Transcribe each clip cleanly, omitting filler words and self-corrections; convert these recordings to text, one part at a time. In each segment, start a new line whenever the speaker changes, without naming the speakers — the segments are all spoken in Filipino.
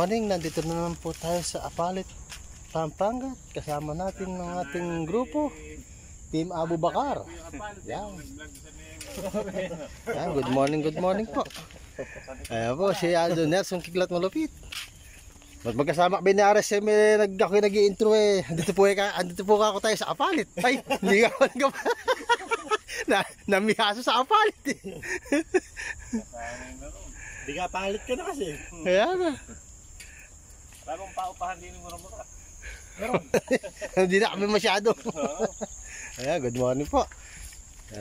morning. Nandito na naman po tayo sa Apalit, Pampanga. Kasama natin ng ating grupo, Team Abu Bakar. Yan. Yan, good morning po. Ayan po, si Aldo Nelson Kiglat Malupit. Magkasama kami ni RSM, ako yung nag-i-intro eh. Andito po ako tayo sa Apalit. Ay, hindi ka pa. Namihaso sa Apalit eh.
Hindi ka palit ka na kasi.
Kaya na.
Bagong paupahan din mo mura-mura.
Hindi na kami masyado. Ayan, good morning po.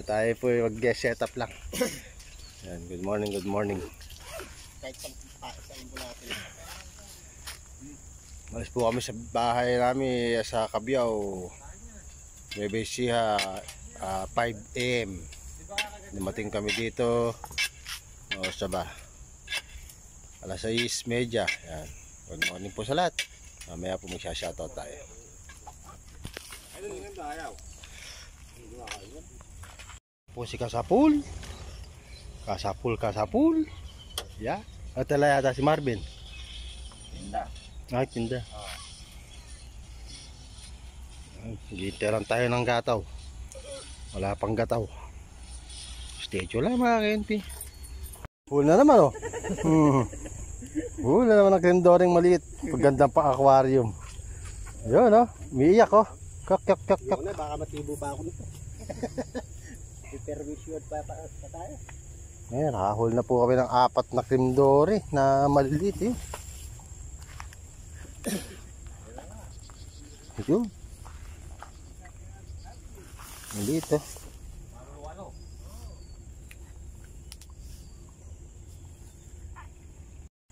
Tayo po mag-guest setup lang. Ayan, good morning.
Kahit sa imbulatin.
Malis po kami sa bahay namin sa Cabiao. Bebe Siha, 5 AM. Dumating kami dito. O saba. Alas 6:30. Yan. Good morning po sa lahat. Mamaya po magsha-shoutout tayo. Po si Kasapul. Kasapul. Ya. At tala yata si Marvin.
Tinda.
Ay, tinda. Giteran tayo ng gataw. Wala pang gataw. Statue lang mga KNP. Full na naman oh. Full na naman ang kendoring maliit. Pagandang pa aquarium. Yun oh. Umiiyak oh. Kak.
Na, baka matibo pa ako nito. Supervision pa tayo.
Ayan, nakahul na po kami ng 4 na kremdori na maliliit eh. Ito. Maliit oh.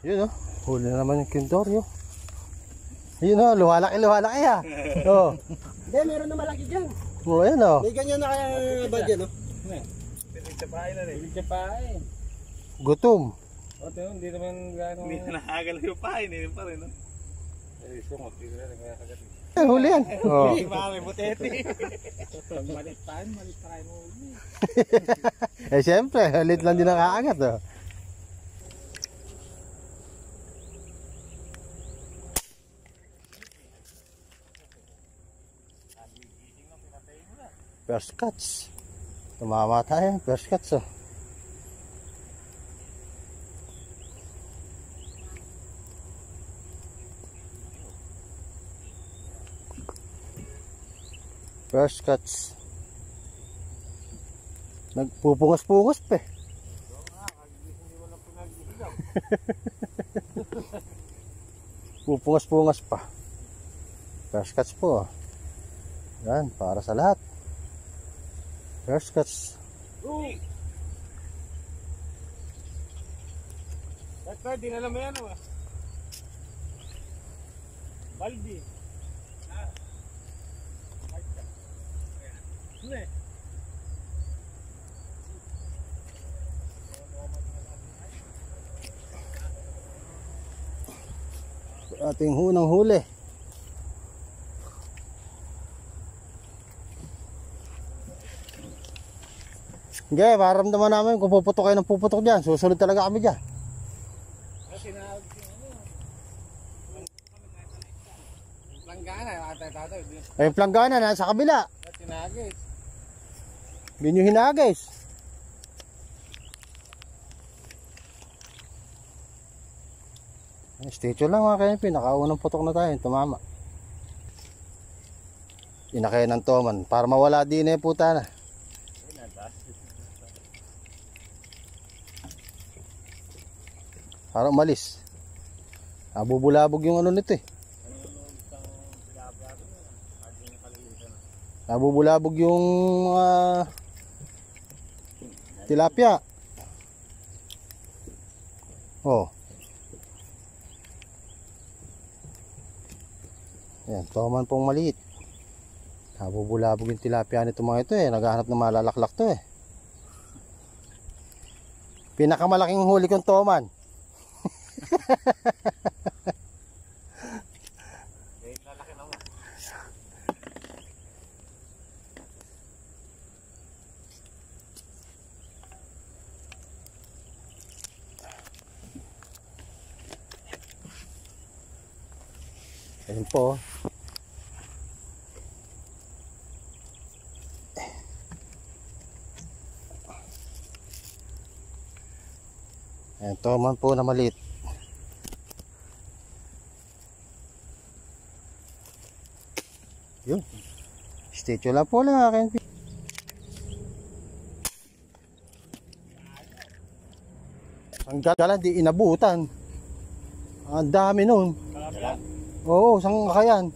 Yun oh. Huli na naman yung kremdori oh. Yun oh, luhalaki ha. Oh.
Hindi, meron na malaki dyan.
Oh, ayan oh.
May ganyan na kaya ba dyan oh?
Piligsapain na rin. Piligsapain.
Gutom.
O, ito hindi naman gano'n. Hindi na nakagalaw yung pain. Hindi pa rin, no? Eh, sungot. Hindi na rin nakagalit.
Huli yan. Oh.
Hindi, mami, butete. Pag malit pa kayo mo huli.
Eh, siyempre, halit lang din ang kaagat oh. First cuts. Tumama tayo. First cuts oh. First cuts. Nagpupungas-pungas pa eh. Pupungas-pungas pa. First cuts po. Yan, para sa lahat. First cuts.
Ba't dinala mo yan o? Baldi. Hindi.
Ating hunang huli. Okay, maramdaman namin kung puputok kayo ng puputok dyan. Susunod talaga kami dyan.
Planggana.
Ay, planggana na sa kabila.
Tinagis.
Binyo hinagis. Statue lang mga kayo. Pinakaunang putok na tayo. Tumama. Inakay ng toman. Para mawala din eh puta na. Para umalis. Nabubulabog yung ano nito eh. Nabubulabog yung tilapia. Oh. Yan, toman pong maliit. Nabubulabog yung tilapia nito mga ito eh. Naghahanap ng malalaklak to eh. Pinakamalaking huli kong toman. Ayun po. Ito man po na maliit. Yun. Statue lang po lang akin. Ang gala di inabutan. Ang dami nun. Oo, sang kakayan.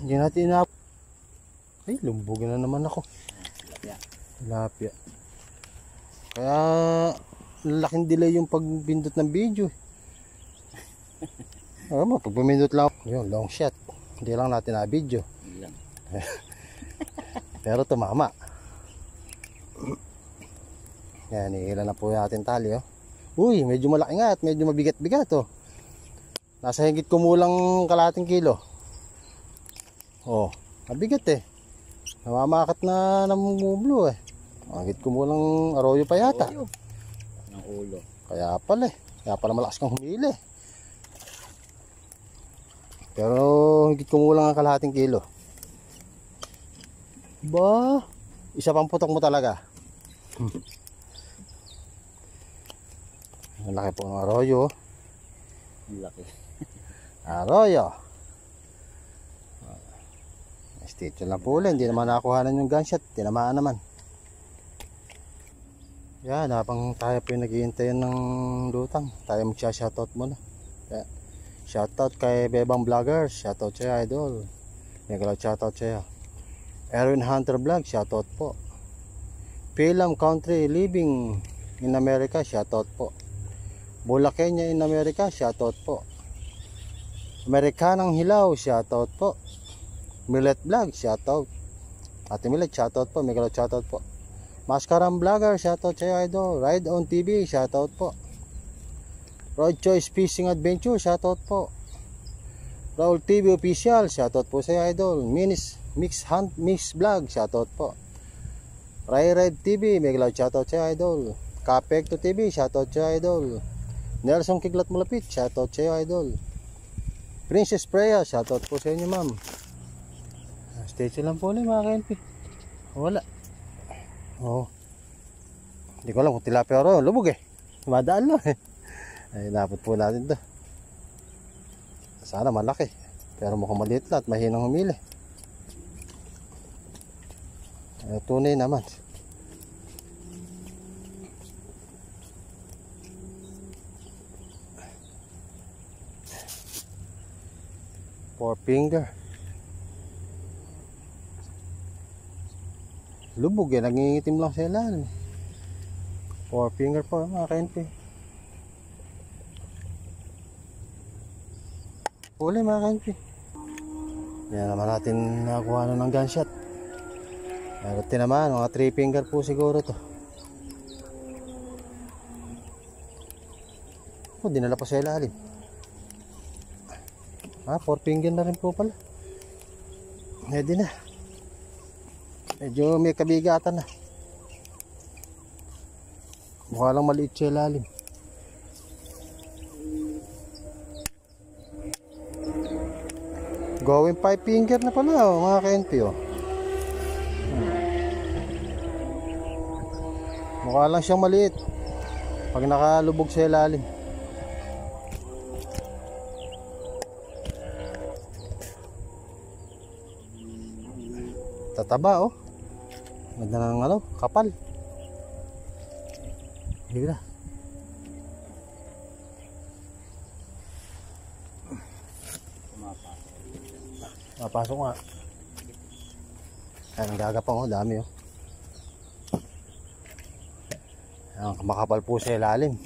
Hindi natin inab. Ay, lumbugin na naman ako. Tilapia. Kaya laking delay yung pagbindot ng video. Pag bumindot lang. Yun, long shot. Hindi lang natin na video. Pero tumama. Yan, ilan na po natin tali, oh. Uy, medyo malaki nga at medyo mabigat-bigat, oh. Nasa higit kumulang kalahating kilo. Oh, mabigat eh. Namamakat na namumublo eh. Higit kumulang arroyo pa yata.
Ng ulo.
Kaya pala eh. Kaya pala malakas kang humili. Pero higit kumulang ang kalahating kilo. Ba, isa pang putok mo talaga. Ang laki po ng arroyo.
Ang laki.
Arroyo. Stitch lang po ulit. Hindi naman nakuhanan yung gunshot. Tinamaan naman. Yan, habang tayo po yung naghihintay ng lutang, tayo magsha-shoutout muna. Yan. Shoutout kay Bebang Vloggers. Shoutout sa'yo, idol. Megalaw shoutout sa'yo. Erwin Hunter Vlog. Shoutout po. Film Country Living in America. Shoutout po. Mula Kenya in America. Shoutout po. Amerikanang Hilaw. Shoutout po. Millet Vlog. Shoutout. Ate Millet. Shoutout po. Megalaw shoutout po. Mascaram Vlogger, shoutout sa'yo, idol. Ride on TV, shoutout po. Road Choice Fishing Adventure, shoutout po. Raul TV Official, shoutout po sa'yo, idol. Mix Hunt Mix Vlog, shoutout po. Ray Red TV, megalaw shoutout sa'yo, idol. Capecto TV, shoutout sa'yo, idol. Nelson Kiglat Malapit, shoutout sa'yo, idol. Princess Freya, shoutout po sa inyo, ma'am. Stay chill lang po ulit, mga KNP. Wala. Oh. Hindi ko alam kung tilapia ro, lubog eh. Madaan lang eh. Ay, napot po natin to. Sana malaki. Pero mukhang maliit lang at mahinang humili. Ay, tunay naman. Four finger. Lubog eh, nangingitim lang sa ilan. Four finger po mga KNP. Huli mga KNP. Yan naman natin nakakuha na ng gunshot. Meron tinamaan, mga three finger po siguro to. Dinala pa sa ilalim. Four finger na rin po pala. Ready na. Medyo may kabigatan na. Mukha lang maliit sa ilalim. Going 5 finger na pala, oh, mga KNP, oh. Mukha lang siyang maliit pag nakalubog sa ilalim. Tataba, oh. Ganda ng ano, kapal. Hindi na. Mapasok nga. Ayan, gagapang, oh, dami, oh. Ayan, makapal po sa ilalim.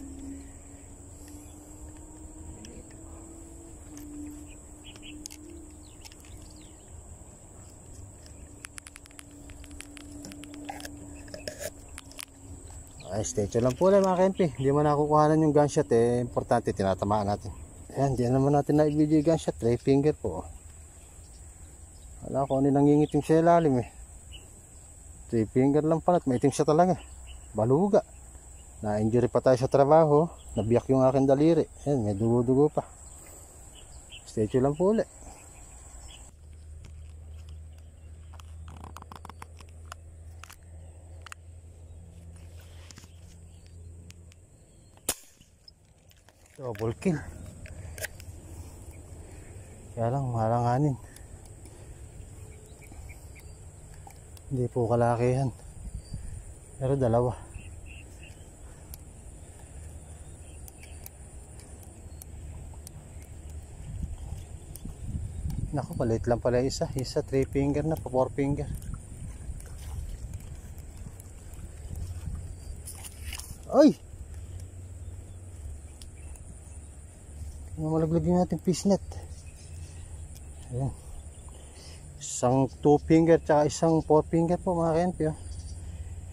Ay, statue lang po lang mga KNP. Hindi man nakukuhanan yung gunshot eh. Importante, tinatamaan natin. Ayan, di naman natin na-video yung gunshot. 3 finger po. Wala ko ano nangingitim sa ilalim eh. 3 finger lang pala at may itim siya talaga. Baluga. Na-injury pa tayo sa trabaho. Nabiyak yung aking daliri. Ayan, may dugo-dugo pa. Statue lang po ulit. Double kill. Kaya lang malanganin. Hindi po kalakihan. Pero dalawa. Naku, palit lang pala isa. Isa 3 finger na pa 4 finger. Ay! Malaglag yung ating fishnet. Ayan. Isang 2 finger tsaka isang 4 finger po mga KNP.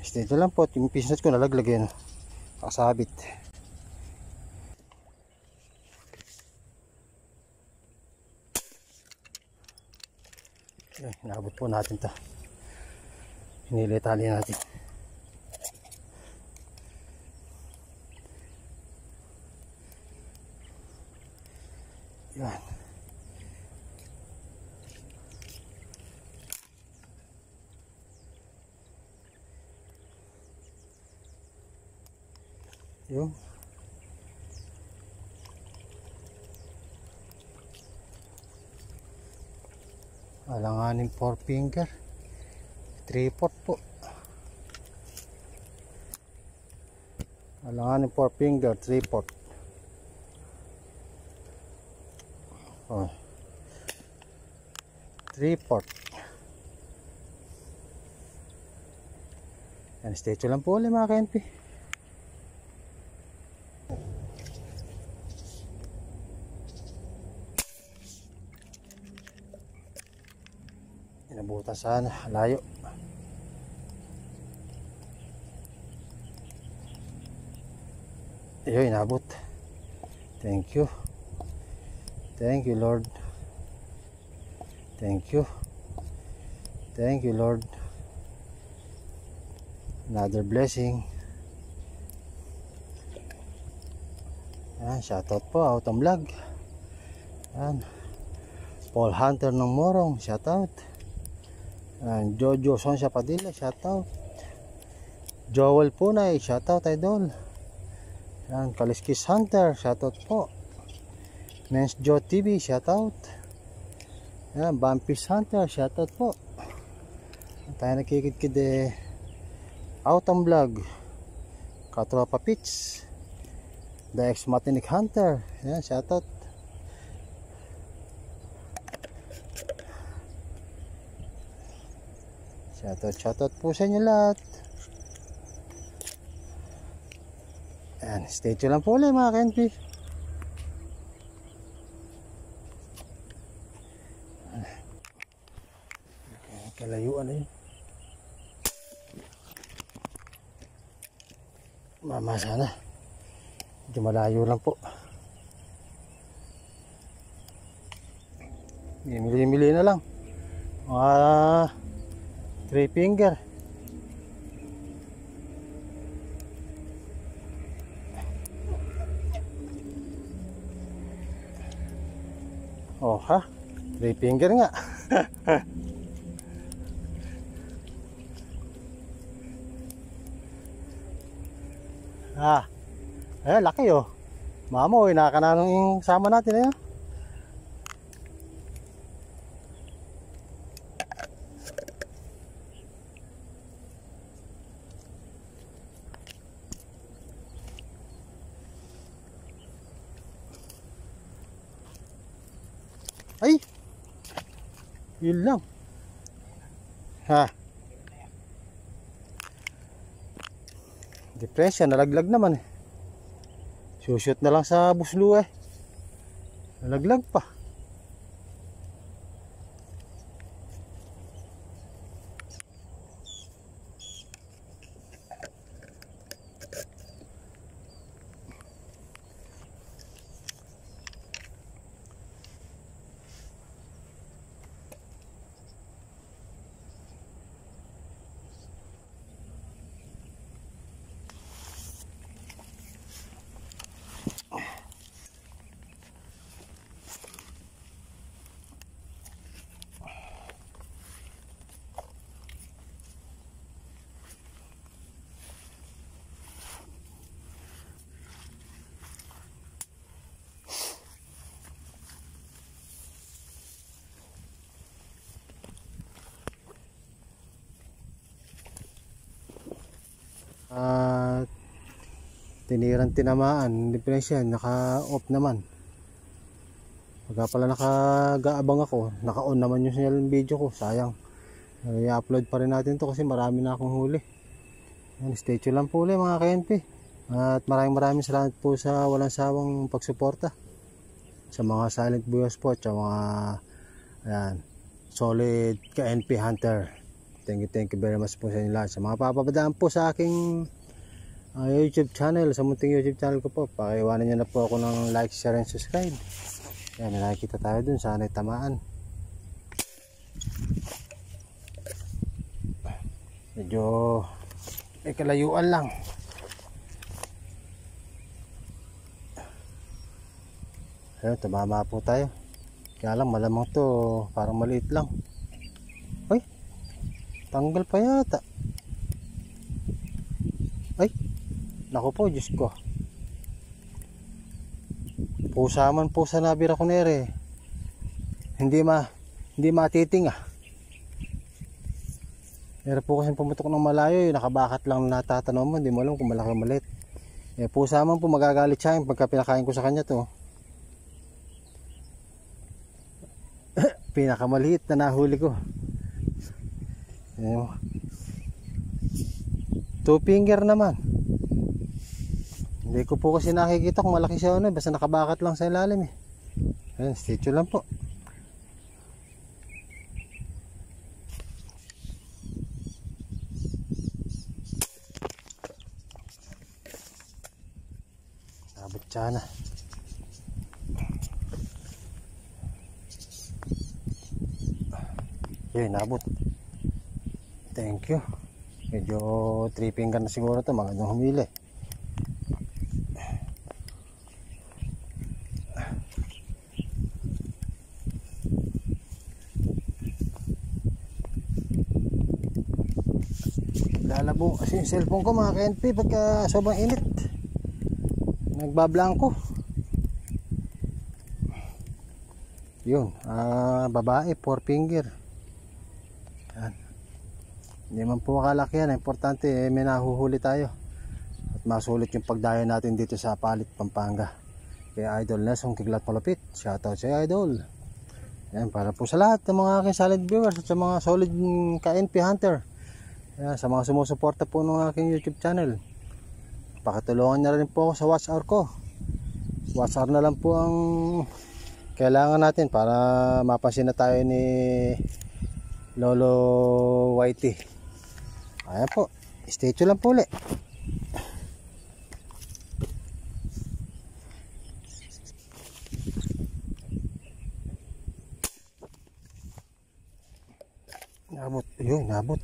Dito lang po. Yung fishnet ko nalaglag yun. Nakasabit. Ayan, nakabot po natin ito. Hinilitali natin. Yan. Yun. Alanganin 4 finger. 3/4 po. Alanganin 4 finger, 3/4. Oh. 3/4. Yan, statue lang po ulit mga KNP. Inabutan sana, layo. Ayun, inabot. Thank you. Thank you, Lord. Thank you. Thank you, Lord. Another blessing. Yan, shoutout po, Autumn Vlog. Yan. Paul Hunter ng Morong, shoutout. Yan, Jojo Sonsya Padilla, shoutout. Joel Punay, shoutout idol. Yan, Kaliskis Hunter, shoutout po. Men's Joe TV, shoutout. Yan, Bumpis Hunter, shoutout po. Tayo nakikid-kid Autumn Vlog, Katropa Pitch, The Ex-Matinic Hunter. Yan, shoutout. Shoutout po sa inyo lahat. Yan, stay tuned lang po ulit mga KNP. Kalayuan na yun. Mama sana. Medyo malayo lang po. Mili-mili na lang. Mga 3 finger. Oh ha? 3 finger nga. Ah, laki oh. Mamo, inakananong yung sama natin eh. Ay! Yun lang. Ha? Depression, nalaglag naman eh. Sushoot na lang sa buslo eh. Nalaglag pa. tinirang tinamaan, hindi pala siya, naka-off naman. Pagka pala nakaabang ako, naka-on naman yung video ko, sayang. I-upload pa rin natin to kasi marami na akong huli. Yan, stay tuned lang po ulit mga KNP. At maraming salamat po sa walang sawang pagsuporta sa mga silent viewers po at sa mga ayan, solid KNP hunter. Thank you very much po sa inyo lahat. Sa mga papapadaan po sa aking YouTube channel, sa munting YouTube channel ko po, pakiwanan nyo na po ako ng like, share, and subscribe. Yan, may nakikita tayo dun, sana'y tamaan. Medyo may kalayuan lang. Ayun, tumama po tayo. Kaya lang malamang to parang maliit lang. Ay, tanggal pa yata. Ay, naku po, Diyos ko. Pusa man po sa nabira ko nere. Hindi matiting ah. Meron po kasi pumutok ng malayo, nakabakat lang natatanaw mo, hindi mo alam kung malaki o maliit. Pusa man po magagalit siya pagka pinakain ko sa kanya to. Pinakamaliit na nahuli ko. 2 finger naman. Hindi ko po kasi nakikita kung malaki siya o ano, basta nakabakat lang sa ilalim eh. Ayan, stay tuned lang po. Nabot siya na. Yun, nabot. Thank you. Medyo 3 finger na siguro to, magandang humili. Lalabo kasi yung cellphone ko mga KNP pagka sobrang init. Nagbablanko. Yun, babae, 4 finger. Yan. Hindi man po makalaki yan. Importante may nahuhuli tayo. At masulit yung pagdayo natin dito sa Apalit, Pampanga. Kaya Idol Nelson Kiglat Palapit. Shoutout sa Idol. Yan, para po sa lahat ng mga aking solid viewers at sa mga solid KNP hunter. Yan, sa mga sumusuporta po ng aking YouTube channel. Pakitulungan na rin po ako sa watch hour ko. Watch hour na lang po ang kailangan natin para mapansin na tayo ni Lolo Whitey. Ayan po, stay tuned lang po ulit. Nabot, yun, nabot.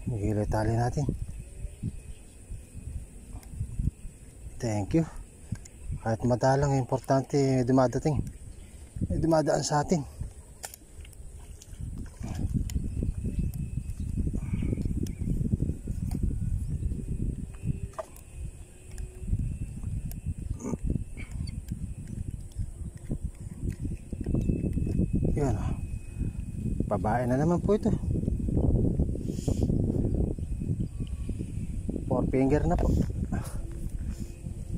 Magigilay tali natin. Thank you. Kahit madalang, importante dumadating. Dumadaan sa atin. Yan. Babae na naman po ito. 4 finger na po.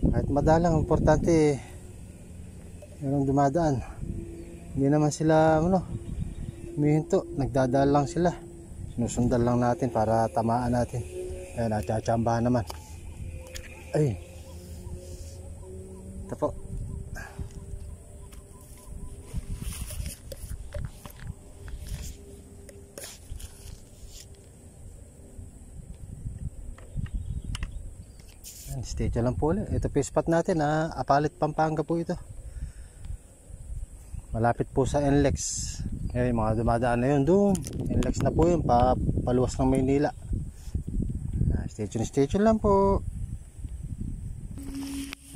Kahit madalang, importante yung dumadaan. Hindi naman sila humihinto, nagdadaan lang sila. Sinusundan lang natin para tamaan natin. Ayan, natsambahan naman. Ay, ito po. Stay dyan lang po ulit. Ito po yung spot natin, Apalit, Pampanga po ito. Malapit po sa NLEX. Eh, mga dumadaan na yun doon. NLEX na po yun, paluwas ng Maynila. Stay tuned lang po.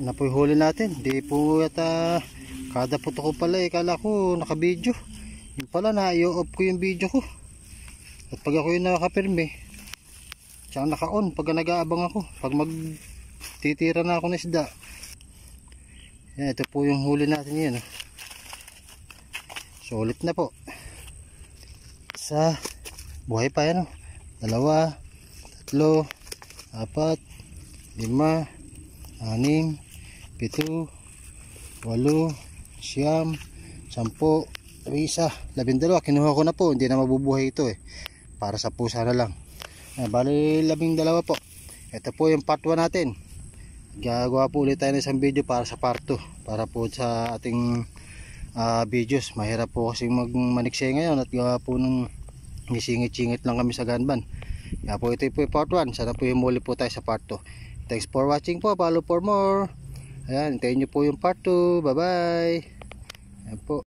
Na po yung huli natin. Di po yata kada puto ko pala kala ko naka-video. Yung pala na-i-off ko yung video ko. At pag ako yung nakapirme, tsaka naka-on pag nag-aabang ako. Pag titira na ako ng isda. Yan, ito po yung huli natin yun. Sulit na po. Isa, buhay pa yan. 2, 3, 4, 5, 6, 7, 8, 9, 10, 11, kinuha ko na po, hindi na mabubuhay ito para sa pusa na lang. Bali 12 po. Ito po yung part 1 natin. Gagawa po ulit tayo ng isang video para sa part 2, para po sa ating videos. Mahirap po kasi maniksi ngayon at gawa po ng singit-singit lang kami sa gunban. Kaya po ito po yung part 1. Sana po yung muli po tayo sa part 2. Thanks for watching po. Follow for more. Ayan, hintayin nyo po yung part 2. Bye bye. Ayan po.